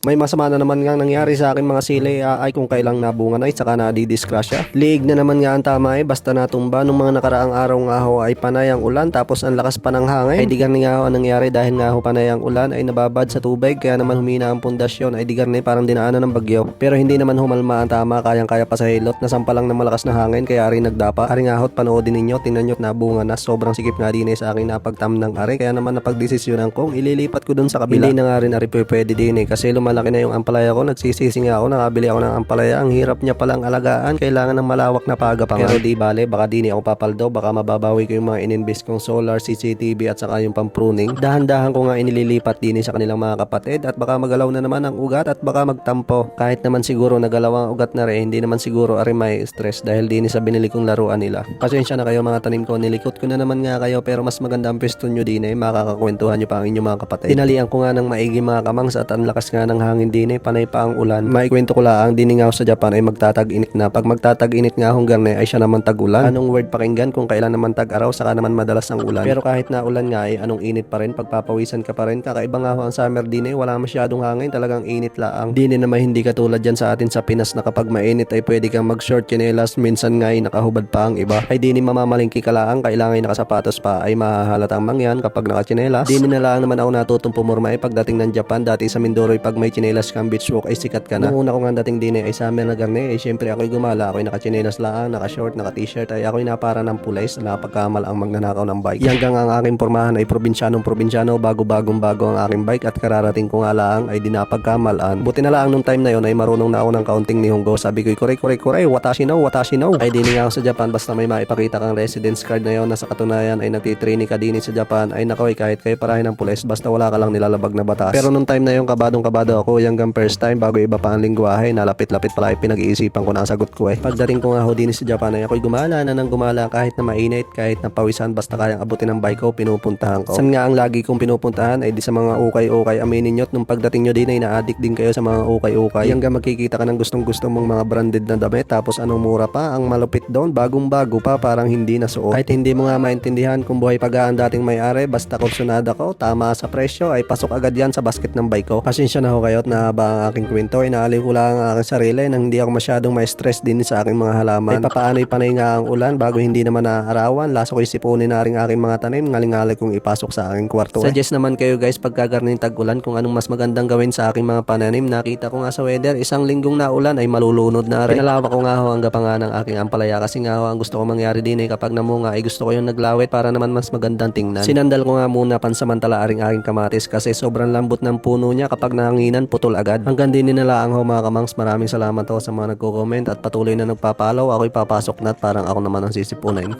May masama na naman nga nangyari sa akin mga sili ay kung kailang nabunga na saka nadidiskrasya. Liig na naman nga ang tama basta natumba nung mga nakaraang araw nga ho ay panay ang ulan tapos ang lakas pa ng hangin. Ay digar nga ho ang nangyari dahil nga ho panay ang ulan ay nababad sa tubig kaya naman humina ang pundasyon ay digar parang dinaanan ng bagyo. Pero hindi naman humalma ang tama kayang-kaya pa sa hilot na sampalang ng malakas na hangin kaya rin nagdapa. Ari nga ho panoodin ninyo tingnan nyo nabunga na sobrang sikip nga din sa akin napagtam ng ari kaya naman napagdesisyonan kong ililipat ko dun sa kabila. Hindi na nga rin ari pwede din kasi lumalaki na yung ampalaya ko nagsisisi nga ako nakabili ako ng ampalaya ang hirap niya palang alagaan kailangan ng malawak na pagapangan. Pero di bale baka di ako papaldo baka mababawi ko yung mga ininvest kong solar, CCTV at saka yung pampruning. Dahan-dahan ko nga inililipat din sa kanilang mga kapatid at baka magalaw na naman ang ugat at baka magtampo. Kahit naman siguro nagalaw ang ugat na rin hindi naman siguro ari may stress dahil din sa binili kong laruan nila. Pasensya na kayo mga tanim ko nilikot ko na naman nga kayo pero mas maganda ang pwesto nyo din makakakwentuhan nyo pa ang inyong mga kapatid. Tinalian ko nga ng maigi mga kamangs at ang lakas nga ng hangin din panay pa ang ulan. Maikwento ko lang din nga sa Japan ay magtatag-init na. Pag magtatag-init nga hong garne ay siya naman tag-ulan. Anong word pakinggan kung kailan naman tag-araw saka naman madalas ang ulan. Pero kahit na ulan nga ay anong init pa rin pagpapawisan ka pa rin. Kakaiba nga ho ang summer din wala masyadong hangin talagang init laang. Din naman hindi katulad dyan sa atin sa Pinas na kapag mainit ay pwede kang mag-short chinelas minsan nga ay nakahubad pa ang iba. Ay din mamamalingki ka laang kailangan ay nakasapatos pa ay mahahalatang mangyan kapag nakachinelas. Din na lang naman ako natutong pumurma ay pagdating ng Japan dati sa Mindoro pag may chinelas kang beach walk ay sikat ka na. Nung una ko nga dating din ay summer na garne ay syempre ako'y gumala ako'y nakachinelas laang naka-short naka-t-shirt ay ako'y napara ng pulis na pagkamal ang magnanakaw ng bike. Hanggang ang aking pormahan ay probinsyano bago-bagong bago ang aking bike at kararating ko nga laang ay dinapagkamalan. Buti na lang nung time na yon ay marunong na ako ng kaunting nihongo. Sabi ko kuray watashi no ay din nga ako sa Japan basta may maipakita kang residence card na yon na sa katunayan ay nagtitraining ka din sa Japan ay nakoy kahit kayo parahin ng pulis basta wala ka lang nilalabag na batas. Pero nung time na yon kabado ako hanggang first time bago iba pa ang lingwahe nalapit-lapit pala ay pinag-iisipan ko na ang sagot ko Pagdating ko nga ho din sa Japan ay ako'y gumala kahit na mainit kahit na pawisan basta kayang abutin ng bike ko pinupuntahan ko. San nga ang lagi kong pinupuntahan ay di sa mga ukay-ukay aminin nyo't nung pagdating nyo din ay na-addict din kayo sa mga ukay-ukay hanggang magkikita ka ng gustong-gusto mong mga branded na damit tapos anong mura pa ang malupit doon bagong-bago pa parang hindi na suot. Kahit hindi mo nga maintindihan kung buhay pagaan dating may-ari basta kursunada ko tama sa presyo ay pasok agad yan sa basket ng bike ko. Pasensya na ho kayo at nahaba ang aking kwento ay naaliw ko lang ang aking sarili nang hindi ako masyadong may stress din sa aking mga halaman. Ay papaano'y panay nga ang ulan bago hindi naman naaarawan laso ko'y sipunin na rin aking mga tanim ngaling-ngaling kong ipasok sa aking kwarto. Suggest naman kayo guys pagkagarning tag-ulan kung anong mas magandang gawin sa aking mga pananim. Nakita ko nga sa weather isang linggong na ulan ay malulunod na rin. Pinalawa ko nga ho ang gapa ng aking ampalaya kasi nga ho ang gusto ko mangyari din kapag namunga ay gusto ko yung naglawit para naman mas magandang tingnan. Sinandal ko nga muna pansamantala aring aking kamatis kasi sobrang lambot ng puno niya kapag nahanginan putol agad. Hanggang din nila ang ho mga kamangs maraming salamat ho sa mga nagko-comment at patuloy na nagpapalaw. Ako'y papasok na at parang ako naman ang sisipunin.